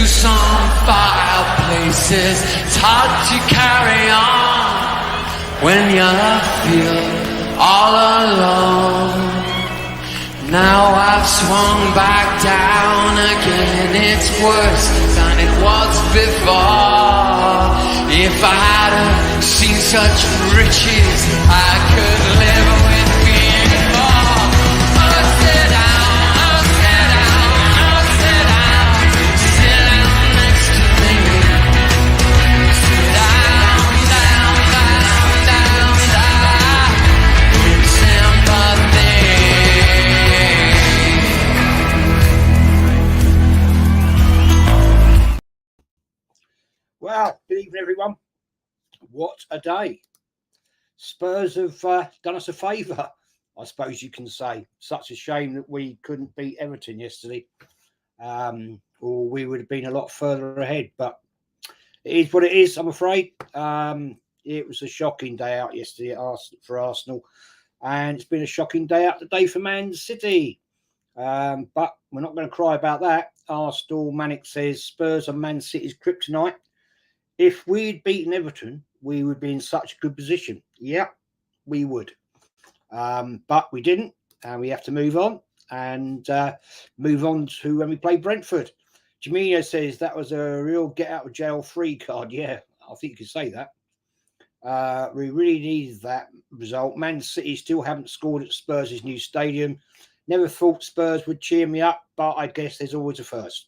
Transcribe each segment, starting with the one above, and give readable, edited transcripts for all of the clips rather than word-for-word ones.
some fireplaces. It's hard to carry on when you feel all alone. Now I've swung back down again. It's worse than it was before. If I hadn't seen such riches, I could live with being poor. Oh, sit down, oh, sit down, oh, sit down. Sit down next to me. Sit down, down, down, down, down. With sympathy. Well, good evening, everyone. What a day. Spurs have done us a favour, I suppose you can say. Such a shame that we couldn't beat Everton yesterday, or we would have been a lot further ahead. But it is what it is, I'm afraid. It was a shocking day out yesterday for Arsenal, and it's been a shocking day out today for Man City. But we're not going to cry about that. Arsenal Manic says Spurs are Man City's kryptonite. If we'd beaten Everton, we would be in such a good position. Yeah, we would. But we didn't, and we have to move on and move on to when we play Brentford. Jamino says that was a real get-out-of-jail-free card. Yeah, I think you could say that. We really needed that result. Man City still haven't scored at Spurs' new stadium. Never thought Spurs would cheer me up, but I guess there's always a first.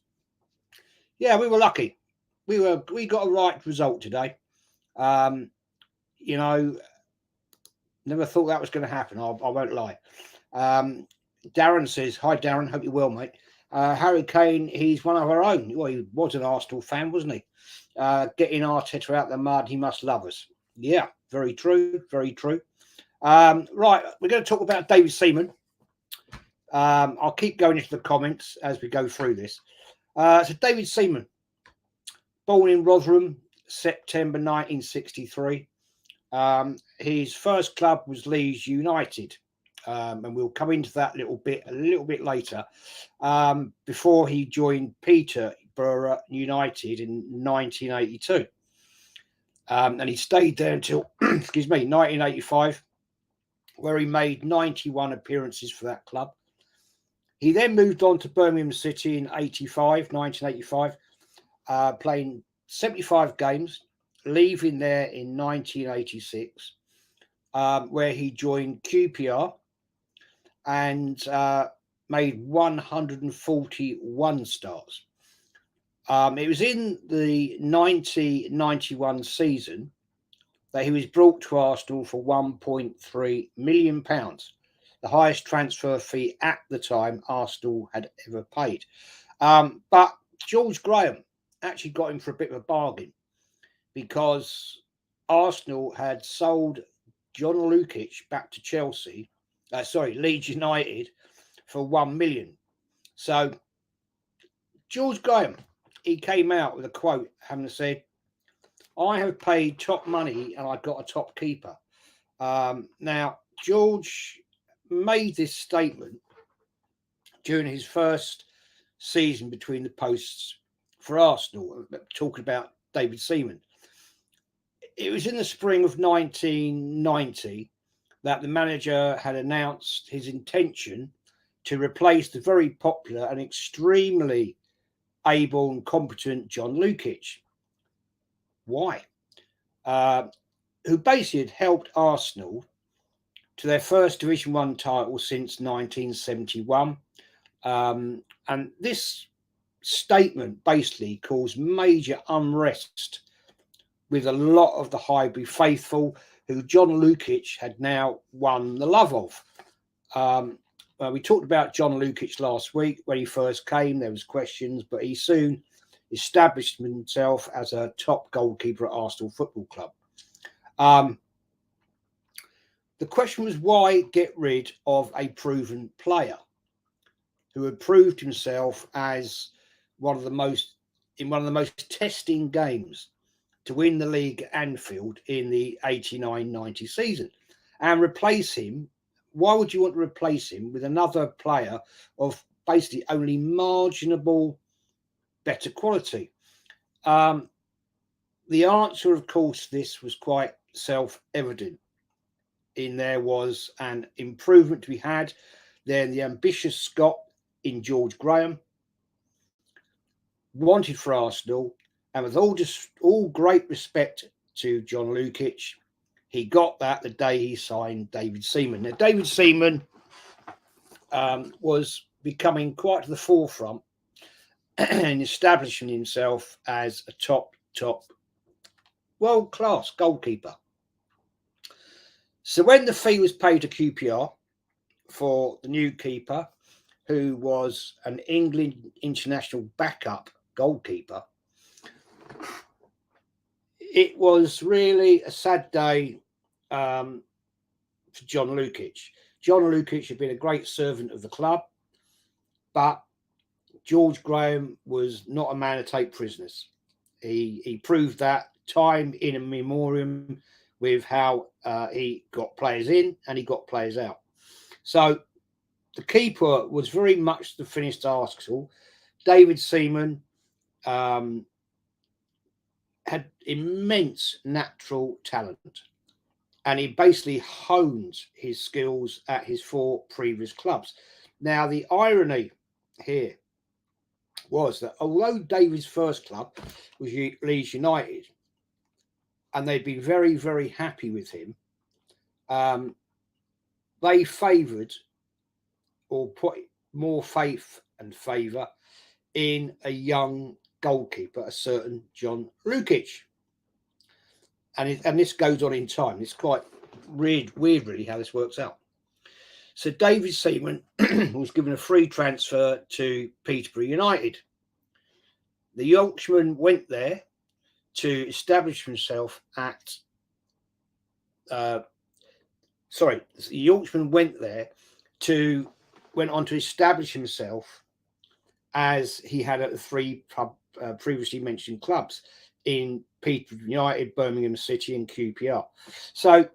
Yeah, we were lucky. We got a right result today. Never thought that was going to happen. I won't lie. Darren says, hi, Darren. Hope you're well, mate. Harry Kane, he's one of our own. Well, he was an Arsenal fan, wasn't he? Getting Arteta out the mud, he must love us. Yeah, very true. Very true. Right, we're going to talk about David Seaman. I'll keep going into the comments as we go through this. So David Seaman, born in Rotherham, September 1963. His first club was Leeds United, and we'll come into that a little bit later. Before he joined Peterborough United in 1982, and he stayed there until 1985, where he made 91 appearances for that club. He then moved on to Birmingham City in 1985. Playing 75 games, leaving there in 1986, where he joined QPR and made 141 starts. It was in the 90-91 season that he was brought to Arsenal for £1.3 million, the highest transfer fee at the time Arsenal had ever paid. But George Graham actually got him for a bit of a bargain, because Arsenal had sold John Lukic back to Leeds United for £1 million. So George Graham, he came out with a quote having said, I have paid top money and I got a top keeper. Now, George made this statement during his first season between the posts for Arsenal, talking about David Seaman. It was in the spring of 1990 that the manager had announced his intention to replace the very popular and extremely able and competent John Lukic. Why? Who basically had helped Arsenal to their first Division 1 title since 1971. And this statement basically caused major unrest with a lot of the Highbury faithful, who John Lukic had now won the love of. We talked about John Lukic last week. When he first came, there was questions, but he soon established himself as a top goalkeeper at Arsenal Football Club. The question was, why get rid of a proven player who had proved himself as one of the most testing games to win the league at Anfield in the 89-90 season, and replace him? Why would you want to replace him with another player of basically only marginable better quality? The answer, of course, this was quite self-evident. In there was an improvement to be had. Then the ambitious Scot in George Graham wanted for Arsenal, and with all great respect to John Lukic, he got that the day he signed David Seaman. Now, David Seaman was becoming quite to the forefront and establishing himself as a top world-class goalkeeper. So when the fee was paid to QPR for the new keeper, who was an England international backup goalkeeper, it was really a sad day for John Lukic. John Lukic had been a great servant of the club, but George Graham was not a man to take prisoners. He proved that time in memoriam with how he got players in and he got players out. So the keeper was very much the finished article. David Seaman had immense natural talent, and he basically honed his skills at his 4 previous clubs. Now, the irony here was that although David's first club was Leeds United, and they'd been very, very happy with him, they favoured or put more faith and favour in a young goalkeeper, a certain John Lukic. And this goes on in time. It's quite weird really, how this works out. So David Seaman was given a free transfer to Peterborough United. The Yorkshireman went there to establish himself at... the Yorkshireman went on to establish himself as he had at the 3 previously mentioned clubs in Peterborough United, Birmingham City and QPR. So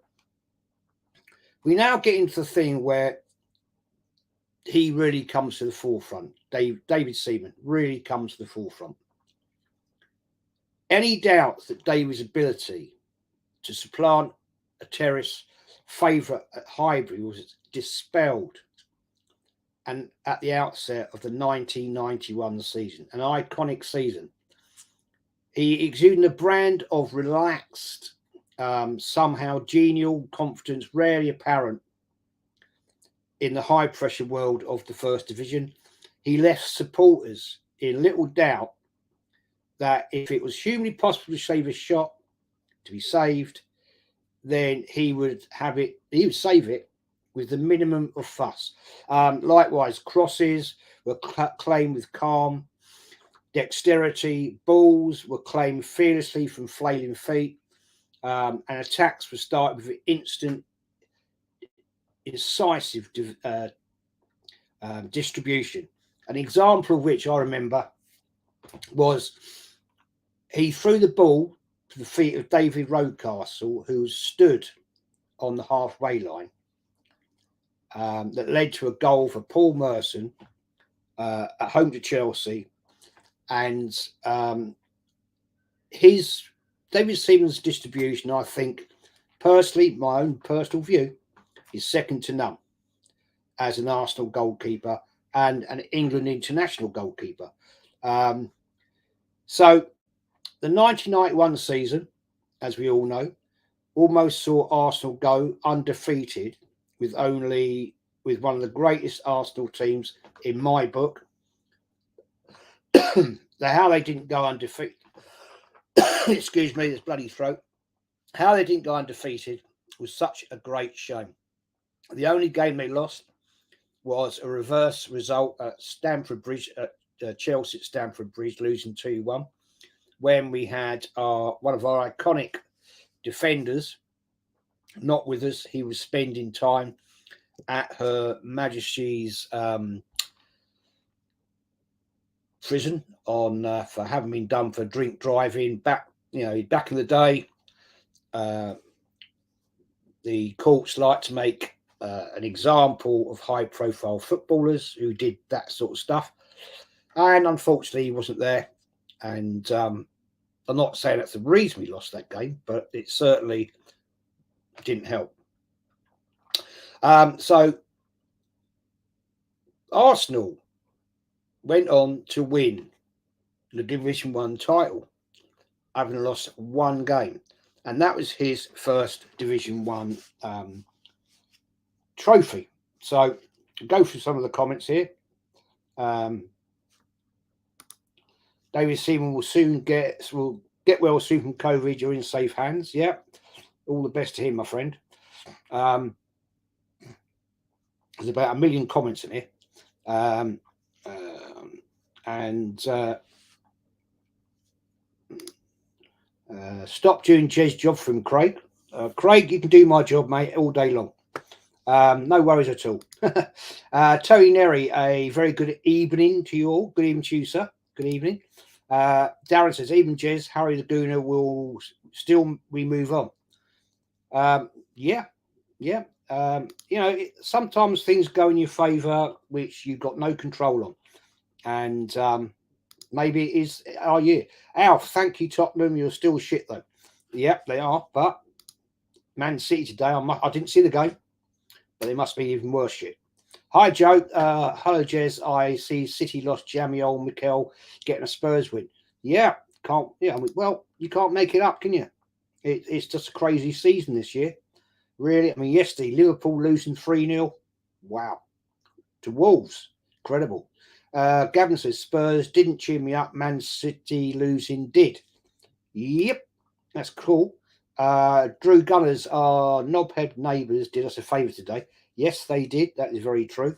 we now get into the thing where he really comes to the forefront. David Seaman really comes to the forefront. Any doubts that David's ability to supplant a Terrace favourite at Highbury was dispelled, and at the outset of the 1991 season, an iconic season. He exuded a brand of relaxed, somehow genial confidence, rarely apparent in the high-pressure world of the First Division. He left supporters in little doubt that if it was humanly possible to save a shot to be saved, then he would save it with the minimum of fuss. Likewise, crosses were claimed with calm dexterity, balls were claimed fearlessly from flailing feet, and attacks were started with instant, incisive distribution. An example of which I remember was he threw the ball to the feet of David Rocastle, who stood on the halfway line, that led to a goal for Paul Merson at home to Chelsea. And David Seaman's distribution, I think, personally, my own personal view, is second to none as an Arsenal goalkeeper and an England international goalkeeper. So the 1991 season, as we all know, almost saw Arsenal go undefeated with one of the greatest Arsenal teams in my book. How they didn't go undefeated, excuse me, this bloody throat. How they didn't go undefeated was such a great shame. The only game they lost was a reverse result at Stamford Bridge, at Chelsea at Stamford Bridge, losing 2-1, when we had one of our iconic defenders not with us. He was spending time at Her Majesty's prison on for having been done for drink driving. Back in the day, the courts like to make an example of high-profile footballers who did that sort of stuff, and unfortunately, he wasn't there. And I'm not saying that's the reason we lost that game, but it certainly didn't help. So Arsenal went on to win the Division 1 title, having lost one game. And that was his first Division 1 trophy. So go through some of the comments here. David Seaman will get well soon from COVID. You're in safe hands. Yeah. All the best to him, my friend. There's about 1 million comments in here. Stop doing Jez's job from Craig. Craig, you can do my job, mate, all day long. No worries at all. Terry Neri, a very good evening to you all. Good evening to you, sir. Good evening. Darren says, even Jez, Harry the Gooner will still we move on. Yeah. Sometimes things go in your favour which you've got no control on. And maybe it is our year. Alf, thank you, Tottenham. You're still shit, though. Yep, they are. But Man City today, I didn't see the game, but they must be even worse shit. Hi, Joe. Hello, Jez. I see City lost Jamie old Mikel getting a Spurs win. Yeah, can't. Yeah, well, you can't make it up, can you? It's just a crazy season this year. Really, I mean, yesterday, Liverpool losing 3-0. Wow. To Wolves. Incredible. Gavin says, Spurs didn't cheer me up. Man City losing did. Yep, that's cool. Drew Gunners, our knobhead neighbours, did us a favour today. Yes, they did. That is very true.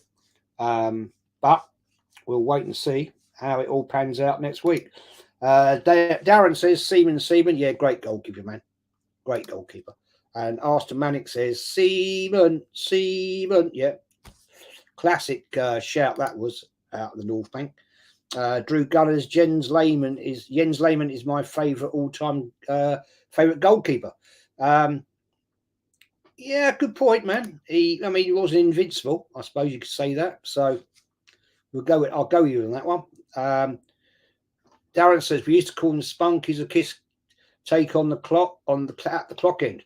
But we'll wait and see how it all pans out next week. Darren says, Seaman. Yeah, great goalkeeper, man. Great goalkeeper. And Aston Manic says, Seaman. Yeah. Classic shout that was out of the North Bank. Drew Gunners, Jens Lehmann is my favourite all-time favourite goalkeeper. Yeah, good point, man. He wasn't invincible. I suppose you could say that. So I'll go with you on that one. Darren says we used to call them spunkies. A kiss take on the clock at the clock end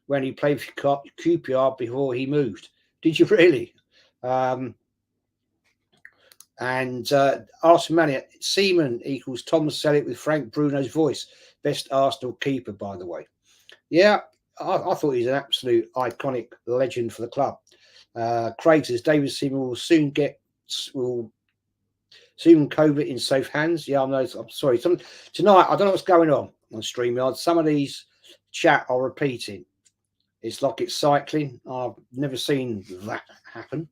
when he played for QPR before he moved. Did you really? And Arsenal Mania, Seaman equals Tom Selleck with Frank Bruno's voice. Best Arsenal keeper, by the way. Yeah, I thought he's an absolute iconic legend for the club. Craig says David Seaman will soon COVID in safe hands. Yeah, I'm sorry. Tonight, I don't know what's going on StreamYard. Some of these chat are repeating. It's like it's cycling. I've never seen that happen.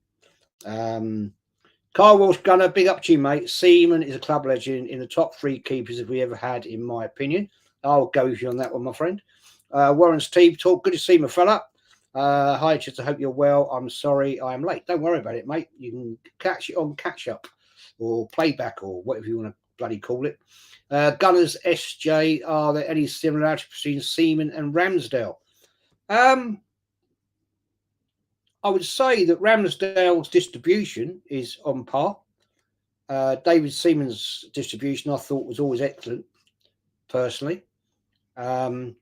Carl Walsh Gunner, big up to you, mate. Seaman is a club legend in the top 3 keepers if we ever had, in my opinion. I'll go with you on that one, my friend. Warren's team talk. Good to see you, my fella. Hi, just I hope you're well. I'm sorry I am late. Don't worry about it, mate. You can catch it on catch up or playback or whatever you want to bloody call it. Gunners SJ, are there any similarities between Seaman and Ramsdale? I would say that Ramsdale's distribution is on par. David Seaman's distribution I thought was always excellent, personally. But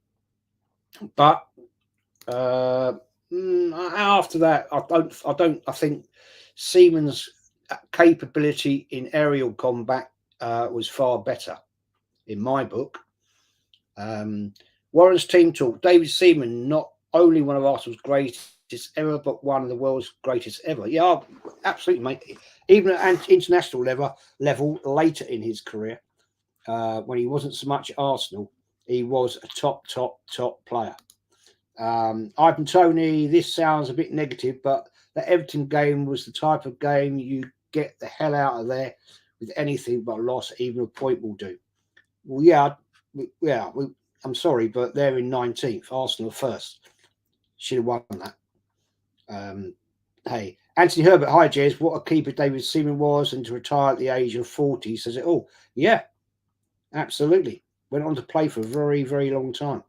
after that, I think Seaman's capability in aerial combat was far better, in my book. Warren's team talk. David Seaman, not only one of Arsenal's greatest ever, but one of the world's greatest ever. Yeah, absolutely, mate. Even at international level later in his career, when he wasn't so much at Arsenal, he was a top player. Ivan Tony, this sounds a bit negative, but the Everton game was the type of game you get the hell out of there with anything but a loss. Even a point will do. Well, yeah. I'm sorry, but they're in 19th. Arsenal first. Should have won that. Hey, Anthony Herbert, hi Jez, what a keeper David Seaman was, and to retire at the age of 40 says it all. Yeah, absolutely. Went on to play for a very, very long time.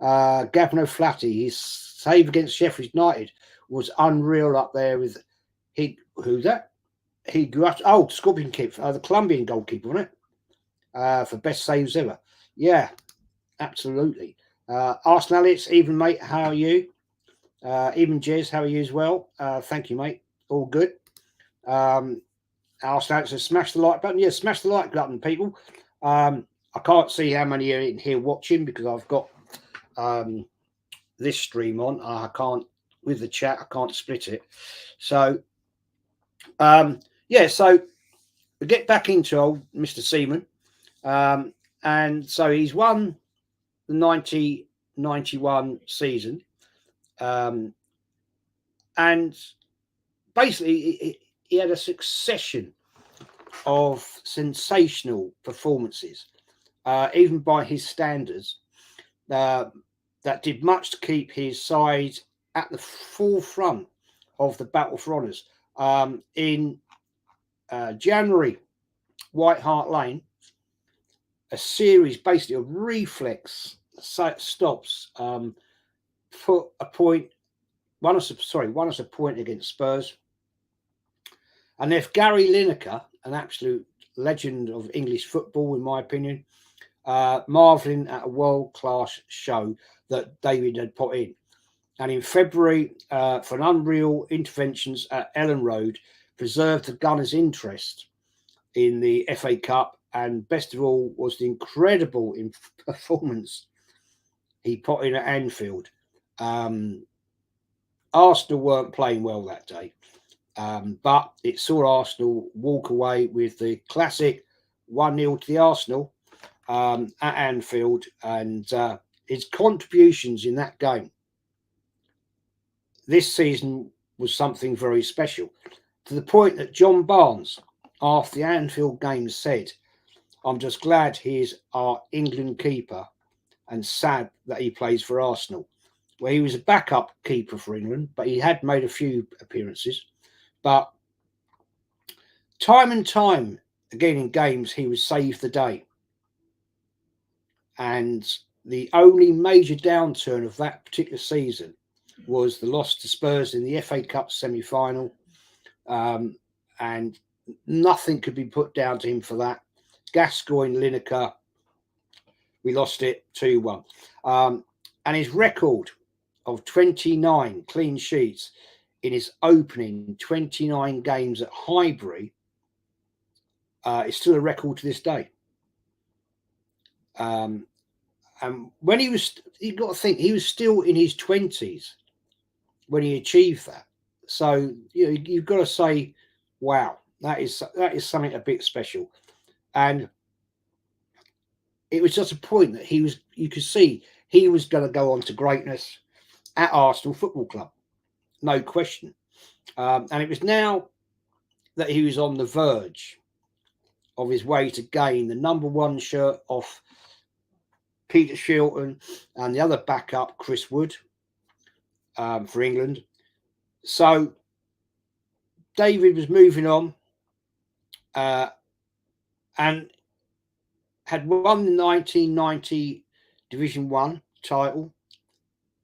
Gavin O'Flaherty, his save against Sheffield United was unreal up there with Scorpion Kick, the Colombian goalkeeper, wasn't it? for best saves ever. Yeah, absolutely. Arsenal Alex, even mate, how are you? Even Jez, how are you as well? Thank you, mate. All good. Arsenal Alex has smashed the like button. Yeah, smash the like button, people. I can't see how many are in here watching because I've got this stream on. I can't, with the chat, I can't split it. So, yeah, so we get back into old Mr. Seaman. And so he's won the 90-91 season. And basically, he had a succession of sensational performances, even by his standards, that did much to keep his side at the forefront of the battle for honours. In January, White Hart Lane, a series basically of reflex stops put a point. Won us a point against Spurs. And if Gary Lineker, an absolute legend of English football, in my opinion, marvelling at a world-class show that David had put in. And in February, for an unreal interventions at Ellen Road, preserved the Gunners' interest in the FA Cup. And best of all was the incredible performance he put in at Anfield. Arsenal weren't playing well that day. But it saw Arsenal walk away with the classic 1-0 to the Arsenal at Anfield, and his contributions in that game this season was something very special, to the point that John Barnes, after the Anfield game, said, "I'm just glad he is our England keeper and sad that he plays for Arsenal." Well, he was a backup keeper for England, but he had made a few appearances. But time and time again in games, he would save the day. And the only major downturn of that particular season was the loss to Spurs in the FA Cup semi-final. And nothing could be put down to him for that. Gascoigne, Lineker, we lost it 2-1. And his record of 29 clean sheets in his opening 29 games at Highbury is still a record to this day. And when you got to think, he was still in his 20s when he achieved that. So you've got to say, wow, that is something a bit special. And it was just a point that you could see he was going to go on to greatness at Arsenal Football Club, no question. And it was now that he was on the verge of his way to gain the number 1 shirt off Peter Shilton and the other backup, Chris Wood, for England. So David was moving on and had won the 1990 Division 1 title,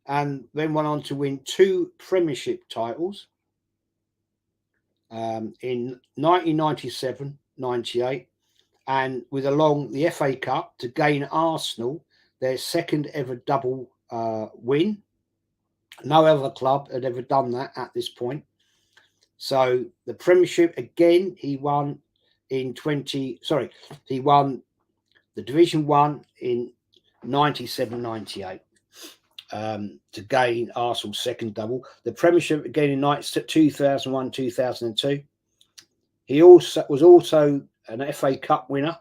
and then went on to win 2 Premiership titles in 1997-98, and with along the FA Cup to gain Arsenal their second ever double win. No other club had ever done that at this point. So the Premiership again, he won he won the Division 1 in 97-98 to gain Arsenal's second double. The Premiership again in 2001-2002. He also was an FA Cup winner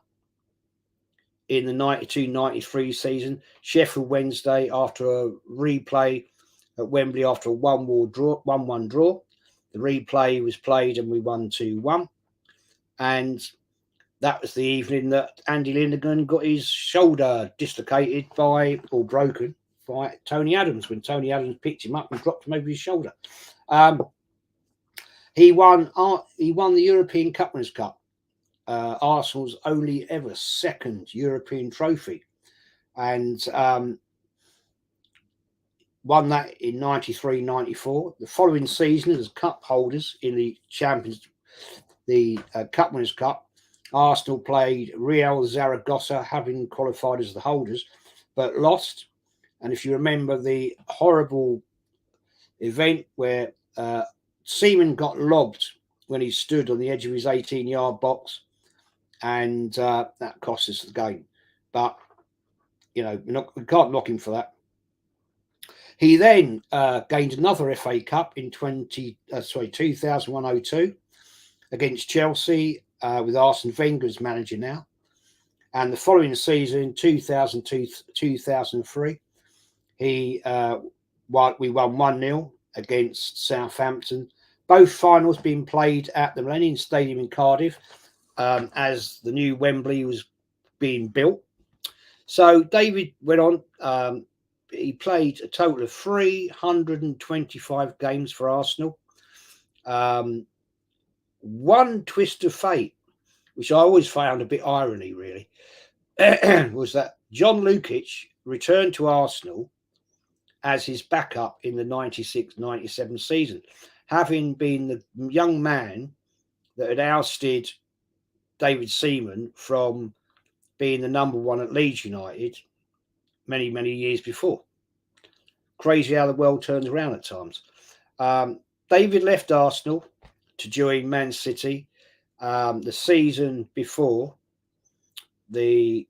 in the 92-93 season. Sheffield Wednesday, after a replay at Wembley after a 1-1 draw. The replay was played and we won 2-1. And that was the evening that Andy Lindegan got his shoulder dislocated or broken by Tony Adams, when Tony Adams picked him up and dropped him over his shoulder. He won the European Cup Winners' Cup, Arsenal's only ever second European trophy, and won that in 93-94. The following season, as cup holders in the Cup Winners' Cup, Arsenal played Real Zaragoza, having qualified as the holders, but lost. And if you remember the horrible event where Seaman got lobbed when he stood on the edge of his 18-yard box, and that cost us the game. But we can't knock him for that. He then gained another FA Cup in 2001-02 against Chelsea with Arsene Wenger as manager now. And the following season, 2002-2003, we won 1-0 against Southampton. Both finals being played at the Millennium Stadium in Cardiff as the new Wembley was being built. So David went on. He played a total of 325 games for Arsenal. One twist of fate, which I always found a bit irony, really, was that John Lukic returned to Arsenal as his backup in the 96-97 season, having been the young man that had ousted David Seaman from being the number one at Leeds United many, many years before. Crazy how the world turns around at times. David left Arsenal to join Man City the season before the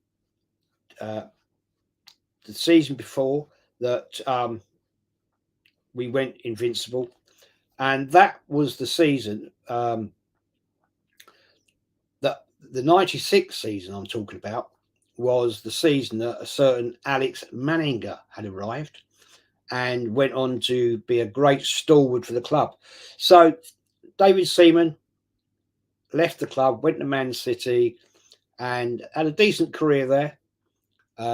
season before that we went invincible, and that was the season that the 96 season I'm talking about was the season that a certain Alex Manninger had arrived and went on to be a great stalwart for the club. So David Seaman left the club, went to Man City, and had a decent career there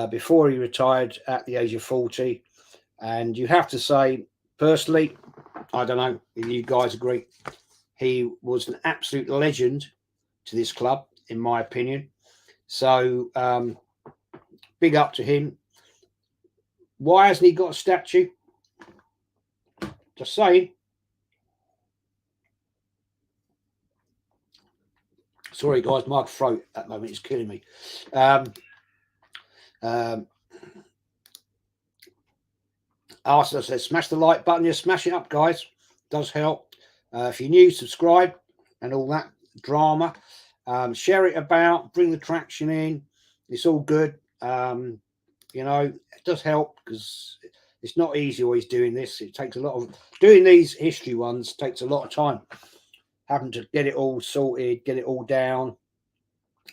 before he retired at the age of 40. And you have to say, personally, I don't know if you guys agree, he was an absolute legend to this club, in my opinion. So big up to him. Why hasn't he got a statue? Just saying. Sorry, guys, my throat at the moment is killing me. Arsenal says, smash the like button. Just smash it up, guys. It does help. If you're new, subscribe and all that drama. Share it about. Bring the traction in. It's all good. It does help because it's not easy always doing this. It takes a lot of doing these history ones. Takes a lot of time. Having to get it all sorted, get it all down.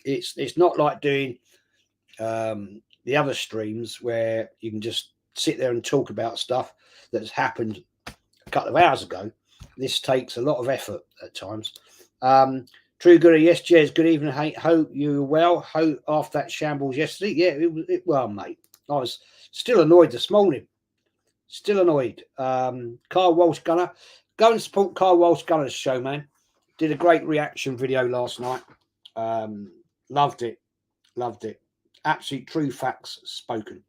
It's not like doing the other streams where you can just sit there and talk about stuff that's happened a couple of hours ago. This takes a lot of effort at times. True Goody, yes, Jez, good evening. Hey, hope you were well. Hope after that shambles yesterday. Yeah, well, mate. I was still annoyed this morning. Still annoyed. Carl Walsh Gunner. Go and support Carl Walsh Gunner's show, man. Did a great reaction video last night. Loved it. Absolute true facts spoken.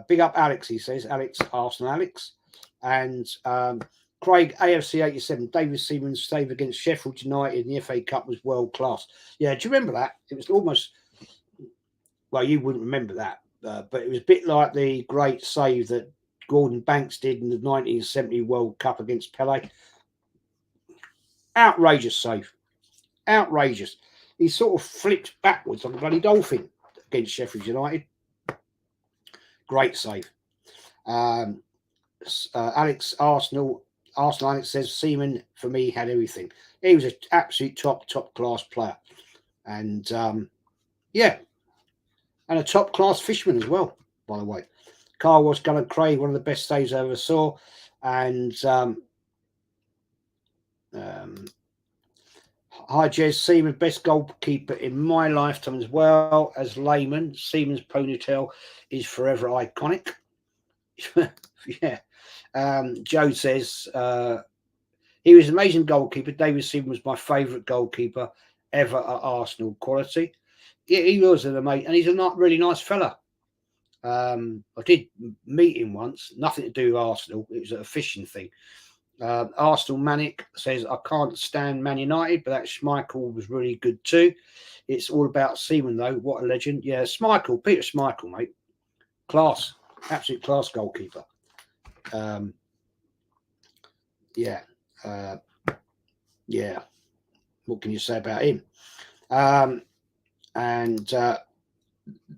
Big up Alex, he says. Alex, Arsenal Alex. And Craig, AFC 87, David Seaman's save against Sheffield United in the FA Cup was world class. Yeah, do you remember that? It was almost, well, you wouldn't remember that, but it was a bit like the great save that Gordon Banks did in the 1970 World Cup against Pele. Outrageous save. Outrageous. He sort of flipped backwards like a bloody dolphin against Sheffield United. Great save. Alex Arsenal Alex says Seaman for me had everything. He was an absolute top class player, and and a top class fisherman as well, by the way. Carl was going to Craig, one of the best saves I ever saw, and hi Jez, Seaman, best goalkeeper in my lifetime as well as layman. Seaman's ponytail is forever iconic. Yeah. Joe says he was an amazing goalkeeper. David Seaman was my favourite goalkeeper ever at Arsenal. Quality. Yeah, he was an amazing, and he's a really nice fella. I did meet him once. Nothing to do with Arsenal. It was a fishing thing. Arsenal Manic says I can't stand Man United, but that Schmeichel was really good too. It's all about Seaman, though. What a legend. Yeah, Schmeichel, Peter Schmeichel, mate. Class. Absolute class goalkeeper. Yeah. Yeah. What can you say about him? And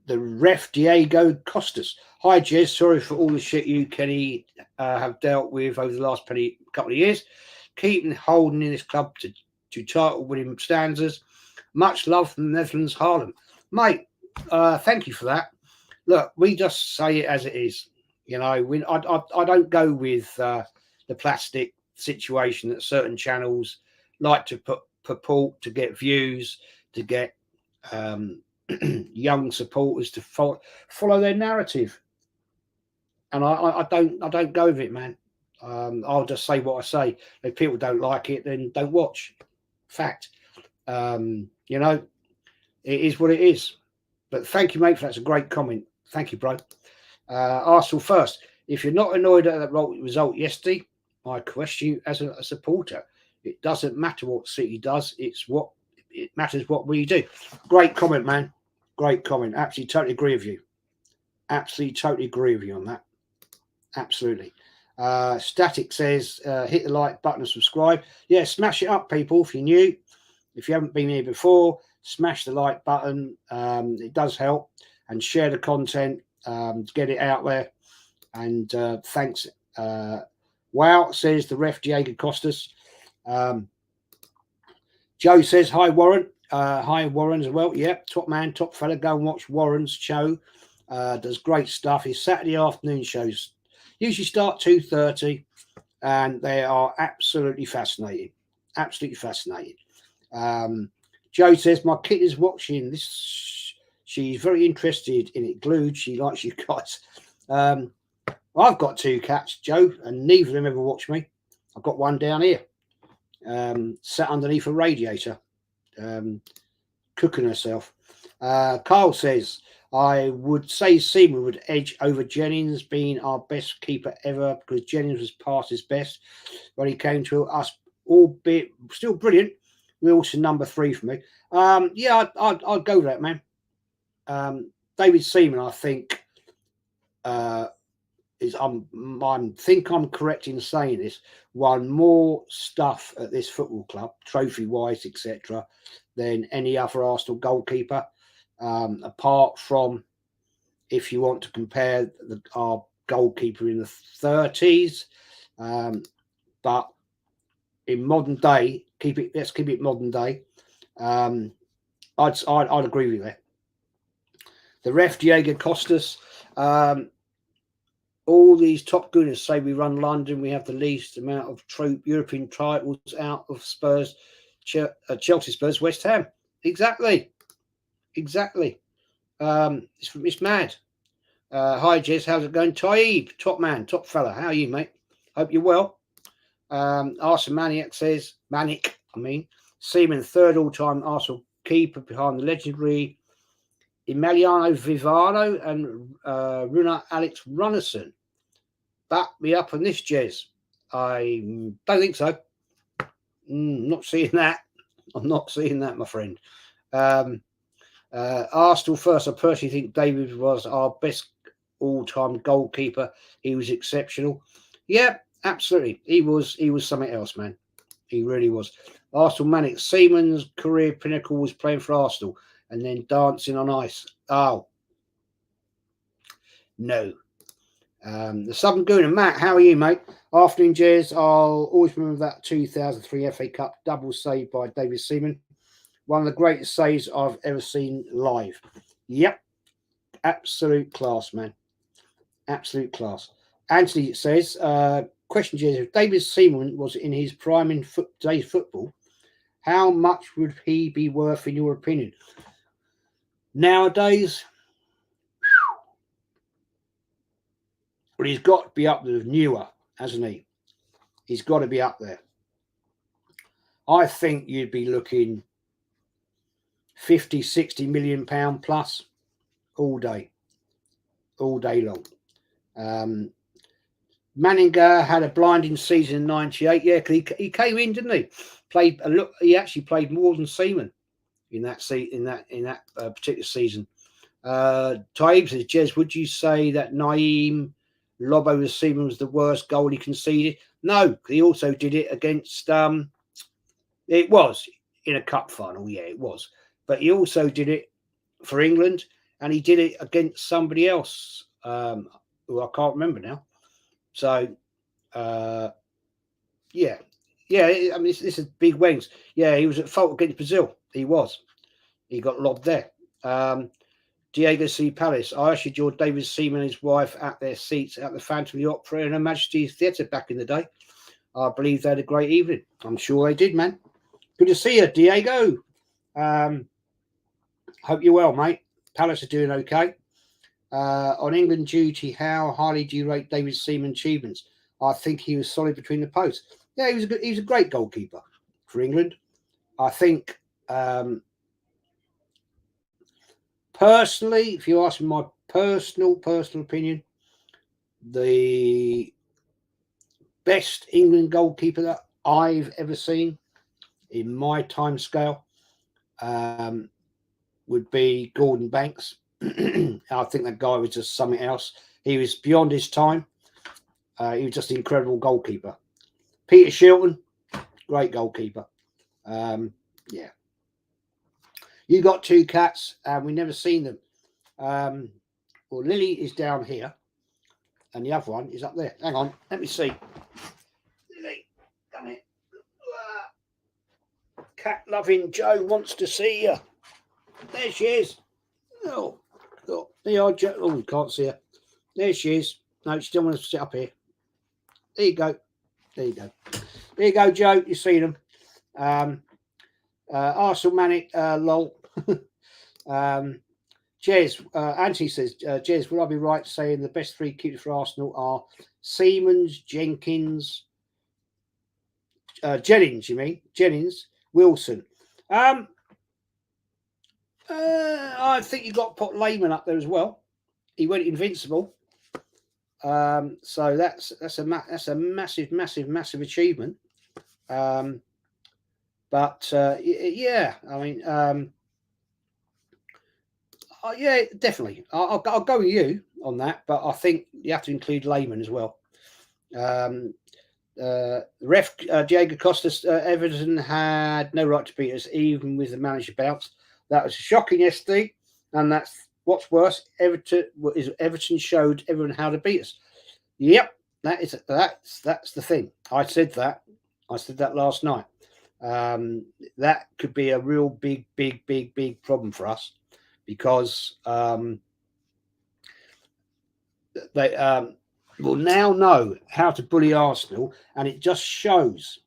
the ref, Diego Costas. Hi, Jez. Sorry for all the shit you, Kenny, have dealt with over the last couple of years. Keeping holding in this club to title-winning stanzas. Much love from the Netherlands, Harlem. Mate, thank you for that. Look, we just say it as it is. You know, I don't go with the plastic situation that certain channels like to purport to get views, to get young supporters to follow their narrative. And I don't go with it, man. I'll just say what I say. If people don't like it, then don't watch. Fact. You know, it is what it is. But thank you, mate, for that's a great comment. Thank you, bro. Arsenal first. If you're not annoyed at that result yesterday, I question you as a supporter. It doesn't matter what City does. It matters what we do. Great comment, man. Great comment. Absolutely, totally agree with you. Absolutely, totally agree with you on that. Absolutely. Static says, hit the like button and subscribe. Yeah, smash it up, people, if you're new. If you haven't been here before, smash the like button. It does help. And share the content to get it out there. And thanks. Wow, says the ref, Diego Costas. Joe says, hi, Warren. Hi, Warren, as well. Yep, top man, top fella. Go and watch Warren's show. Does great stuff. His Saturday afternoon shows usually start 2:30, and they are absolutely fascinating. Absolutely fascinating. Joe says, my kid is watching this. She's very interested in it. Glued. She likes you guys. I've got 2 cats, Joe, and neither of them ever watch me. I've got one down here, sat underneath a radiator, cooking herself. Carl says, I would say Seaman would edge over Jennings, being our best keeper ever, because Jennings was past his best when he came to us, albeit still brilliant. Wilson number 3 for me. Yeah, I'd go with that, man. David Seaman, I think, I think I'm correct in saying this, won more stuff at this football club, trophy-wise, etc., than any other Arsenal goalkeeper. Apart from, if you want to compare our goalkeeper in the 30s, but in modern day, let's keep it modern day. I'd agree with that. The ref, Diego Costas. All these top gooners say we run London. We have the least amount of European titles out of Spurs, Chelsea, Spurs, West Ham. Exactly. It's mad. Hi, Jez. How's it going? Taib, top man, top fella. How are you, mate? Hope you're well. Arsenal Maniac says, Seaman, 3rd all-time Arsenal keeper behind the legendary Emiliano Vivano and Runa Alex Runnison. Back me up on this, Jez. I don't think so. Not seeing that. I'm not seeing that, my friend. Arsenal first. I personally think David was our best all-time goalkeeper. He was exceptional. Yeah, absolutely. He was something else, man. He really was. Arsenal Manic. Seaman's career pinnacle was playing for Arsenal and then dancing on ice. Oh, no. The Southern Gooner, Matt, how are you, mate? Afternoon, Jez. I'll always remember that 2003 FA Cup double save by David Seaman. One of the greatest saves I've ever seen live. Yep. Absolute class, man. Absolute class. Anthony says, question, Jez, if David Seaman was in his prime in today's football, how much would he be worth in your opinion? Nowadays, but he's got to be up there with newer, hasn't he? He's got to be up there. I think you'd be looking 50, 60 million pound plus all day long. Manninger had a blinding season in 98. Yeah, he came in, didn't he? He actually played more than Seaman in that particular season. Taib says, Jez, would you say that Naeem Lobo Seaman was the worst goal he conceded? No, he also did it against. It was in a cup final, yeah, it was. But he also did it for England, and he did it against somebody else, who I can't remember now. So, yeah. I mean, this is big wings. Yeah, he was at fault against Brazil. He was. He got lobbed there. Diego C. Palace. I ushered your David Seaman and his wife at their seats at the Phantom of the Opera and Her Majesty's Theatre back in the day. I believe they had a great evening. I'm sure they did, man. Good to see you, Diego. Hope you're well, mate. Palace are doing okay. On England duty, how highly do you rate David Seaman's achievements? I think he was solid between the posts. Yeah, he was a great goalkeeper for England. I think, personally, if you ask me my personal opinion, the best England goalkeeper that I've ever seen in my time scale would be Gordon Banks. I think that guy was just something else. He was beyond his time. He was just an incredible goalkeeper. Peter Shilton, great goalkeeper. Yeah. You got two cats, and we never seen them. Well, Lily is down here, and the other one is up there. Hang on, let me see. Lily, come here. Cat loving Joe wants to see you. There she is. Oh, there you are, Joe. Oh, we can't see her. There she is. No, she still wants to sit up here. There you go. There you go, Joe. You see them. Arsenal Manic, lol. Jez, Anthony says, Jez, would I be right saying the best three keepers for Arsenal are Seamans, Jenkins, Jennings, you mean? Jennings, Wilson. I think you got to put Lehman up there as well. He went invincible. So that's a massive achievement. But yeah, I mean, yeah, definitely. I'll go with you on that, but I think you have to include Lehman as well. Ref Diego Costa, Everton had no right to beat us, even with the manager bounce. That was shocking yesterday, and that's what's worse. Everton showed everyone how to beat us. Yep, that's the thing. I said that last night. That could be a real big problem for us, because they will now know how to bully Arsenal, and it just shows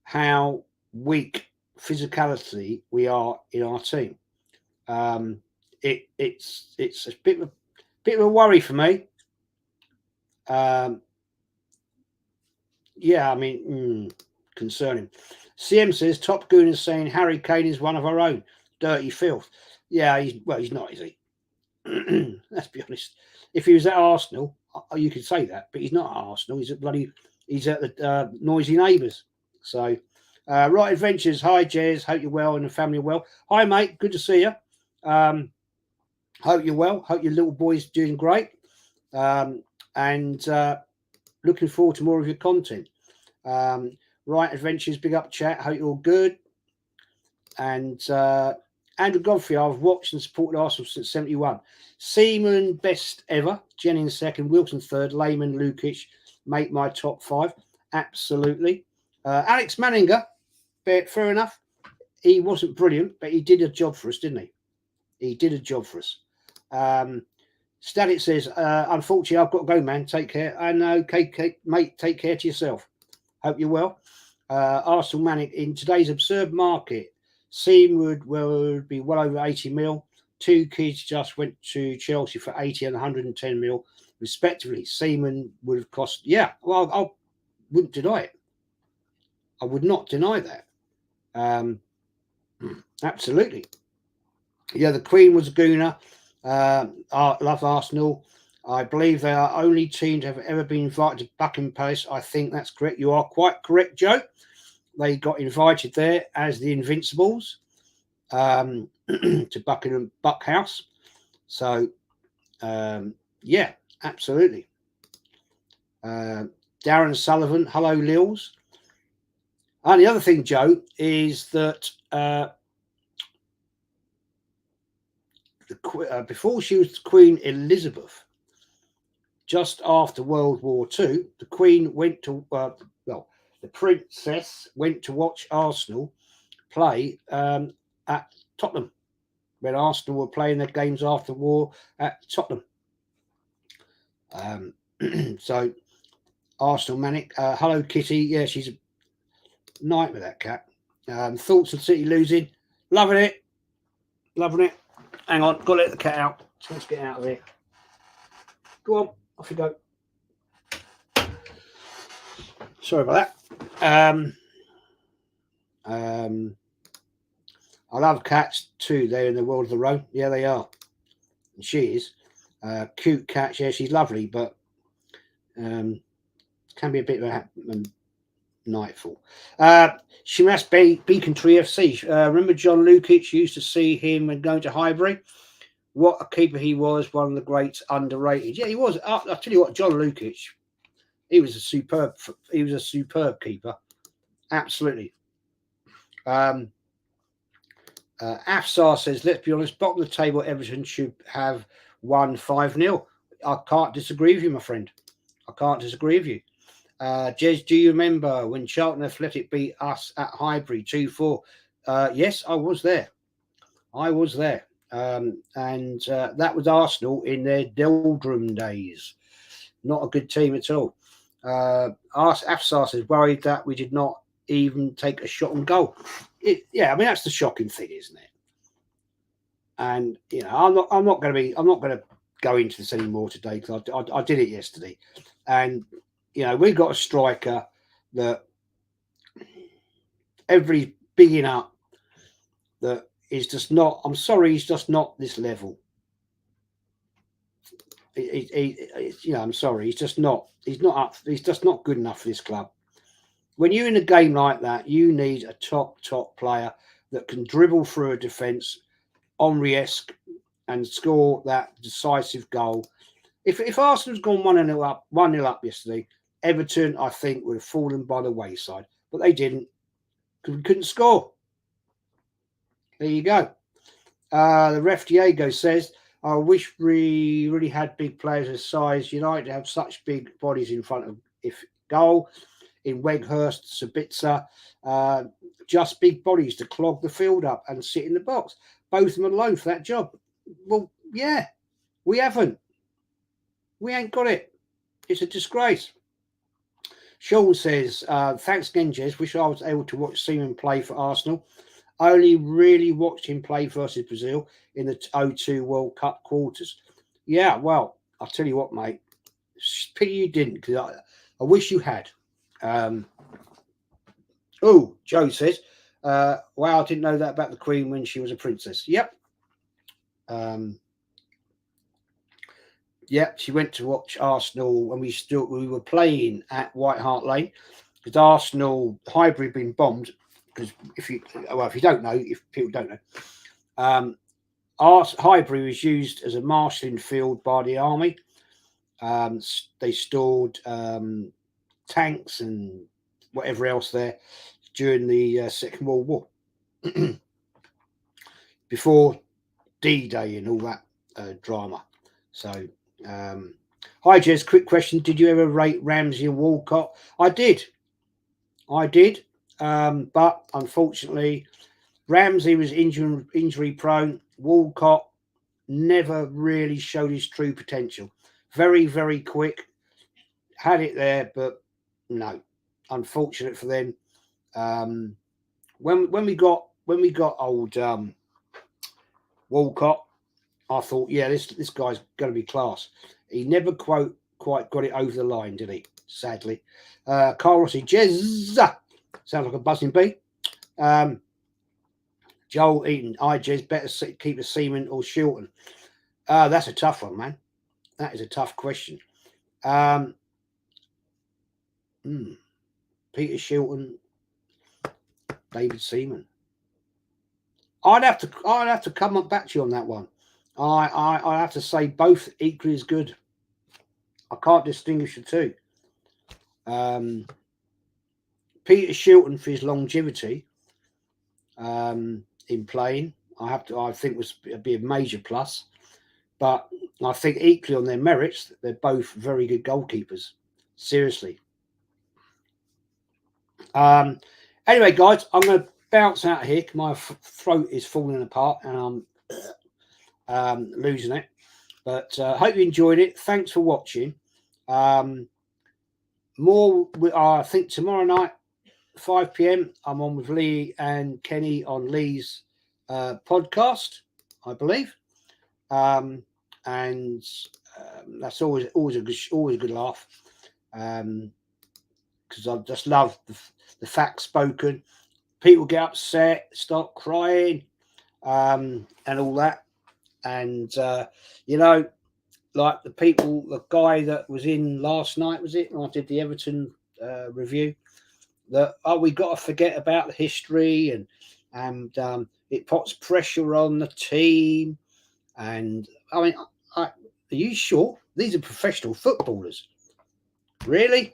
how weak physicality we are in our team. It's a bit of a worry for me. Yeah, I mean, concerning. CM says Top Goon is saying Harry Kane is one of our own. Dirty filth. Yeah, he's not, is he? Let's be honest. If he was at Arsenal, you could say that, but he's not at Arsenal. He's at the noisy neighbours. So, Right Adventures. Hi, Jez. Hope you're well and the family are well. Hi, mate. Good to see you. Hope you're well. Hope your little boy's doing great. And looking forward to more of your content. Right Adventures, big up chat. Hope you're all good. And Andrew Godfrey, I've watched and supported Arsenal since 71. Seaman, best ever. Jennings second. Wilson third. Lehman, Lukic make my top five. Absolutely. Alex Manninger, fair enough. He wasn't brilliant, but he did a job for us, didn't he? He did a job for us. Static says, unfortunately, I've got to go, man. Take care. I know, okay, mate, take care to yourself. Hope you're well. Arsenal Manic, in today's absurd market, Seaman would be well over 80 mil. Two kids just went to Chelsea for 80 and 110 mil, respectively. Seaman would have cost, yeah, well, I wouldn't deny it. I would not deny that. Absolutely. Yeah, the Queen was a gooner. Love Arsenal. I believe they are only team to have ever been invited to Buckingham Palace. I think that's correct. You are quite correct, Joe. They got invited there as the Invincibles. to Buckingham Buckhouse. So, yeah, absolutely. Darren Sullivan, hello, Lils. And the other thing, Joe, is that before she was Queen Elizabeth, just after World War II, the Queen went to, the Princess went to watch Arsenal play at Tottenham when Arsenal were playing their games after the war at Tottenham. So, Arsenal Manic. Hello, Kitty. Yeah, she's a nightmare, that cat. Thoughts of City losing. Loving it. Loving it. Hang on, got to let the cat out. Let's get out of here. Go on, off you go. Sorry about that. I love cats too. They're in the world of their own. Yeah, they are. And she is. Cute cat. Yeah, she's lovely, but can be a bit of a nightfall. She must be Beacon Tree FC. Remember John Lukic? Used to see him when going to Highbury. What a keeper he was! One of the greats, underrated. Yeah, he was. I'll tell you what, John Lukic. He was a superb. He was a superb keeper. Absolutely. Afsar says, let's be honest, bottom of the table, Everton should have won 5-0. I can't disagree with you, my friend. I can't disagree with you. Jez, do you remember when Charlton Athletic beat us at Highbury 2-4? Yes, I was there. I was there. And that was Arsenal in their doldrum days. Not a good team at all. Afsar says, worried that we did not even take a shot on goal. Yeah, I mean, that's the shocking thing, isn't it? And you know, I'm not going to go into this anymore today because I did it yesterday, and you know, we've got a striker that everybody's bigging up that is just not. I'm sorry, he's just not this level. You know, I'm sorry, he's just not. He's not up. He's just not good enough for this club. When you're in a game like that, you need a top player that can dribble through a defence, Henry-esque, and score that decisive goal. If Arsenal's gone 1-0 up yesterday, Everton, I think, would have fallen by the wayside. But they didn't, because we couldn't score. There you go. The ref Diego says, I wish we really had big players of size. United have such big bodies in front of goal. In Weghurst, Sabitzer, just big bodies to clog the field up and sit in the box. Both of them alone for that job. Well, yeah, we haven't. We ain't got it. It's a disgrace. Sean says, thanks again, Jez. Wish I was able to watch Seaman play for Arsenal. I only really watched him play versus Brazil in the 2002 World Cup quarters. Yeah, well, I'll tell you what, mate. Pity you didn't, because I wish you had. Joe says, wow, I didn't know that about the Queen when she was a princess. Yep. She went to watch Arsenal when we were playing at White Hart Lane, because Arsenal Highbury had been bombed. Because if you don't know, if people don't know, Highbury was used as a marshalling field by the army. They stored tanks and whatever else there during the Second World War, before D-Day and all that drama. So, hi Jez, quick question: did you ever rate Ramsey and Walcott? I did, but unfortunately, Ramsey was injury prone. Walcott never really showed his true potential. Very, very quick, had it there, but no. Unfortunate for them. When we got old Walcott, I thought, yeah, this guy's going to be class. He never quite got it over the line, did he? Sadly. Carl Rossi, Jez, sounds like a buzzing bee. Joel Eaton, Jez, better keep a Seaman or Shilton. That's a tough one, man. That is a tough question. Peter Shilton, David Seaman. I'd have to come up back to you on that one. I have to say both equally as good. I can't distinguish the two. Peter Shilton for his longevity in playing, I think would be a major plus. But I think equally on their merits, they're both very good goalkeepers. Seriously. Anyway, guys, I'm going to bounce out of here. My throat is falling apart and I'm losing it. But hope you enjoyed it. Thanks for watching. More, I think tomorrow night, 5 p.m. I'm on with Lee and Kenny on Lee's podcast, I believe. That's always a good laugh, because I just love the facts spoken. People get upset, start crying, and all that. And like the guy that was in last night, was it? When I did the Everton review, that we got to forget about the history, and it puts pressure on the team. And I mean, are you sure these are professional footballers? Really?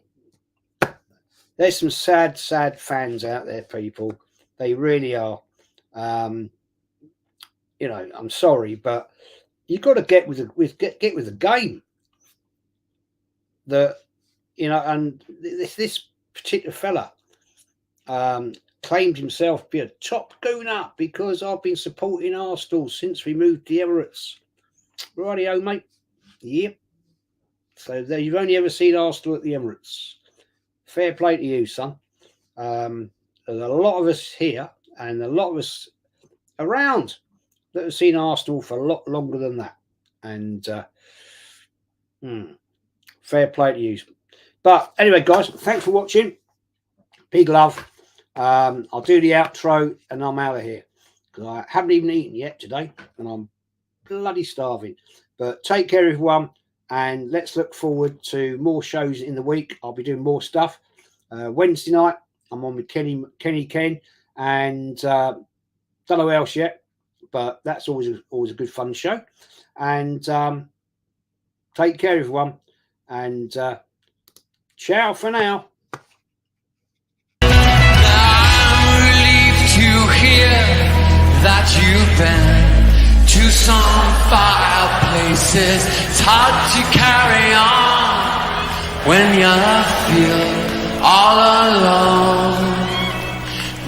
There's some sad fans out there, people. They really are. I'm sorry, but you've got to get with the game. And this particular fella claimed himself to be a top gooner because I've been supporting Arsenal since we moved to the Emirates. Rightio, mate. Yep. So you've only ever seen Arsenal at the Emirates. Fair play to you, son. There's a lot of us here and a lot of us around that have seen Arsenal for a lot longer than that. And fair play to you. But anyway, guys, thanks for watching. Big love. I'll do the outro and I'm out of here because I haven't even eaten yet today and I'm bloody starving. But take care, everyone, and let's look forward to more shows in the week. I'll be doing more stuff. Wednesday night, I'm on with Kenny Ken, and don't know who else yet, but that's always a good fun show. And take care, everyone, and ciao for now. I'm relieved to hear that you've been to some far places. It's hard to carry on when you feel all alone.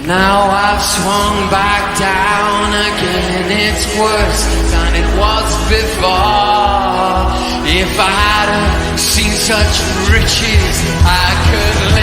Now I've swung back down again. It's worse than it was before. If I had seen such riches, I could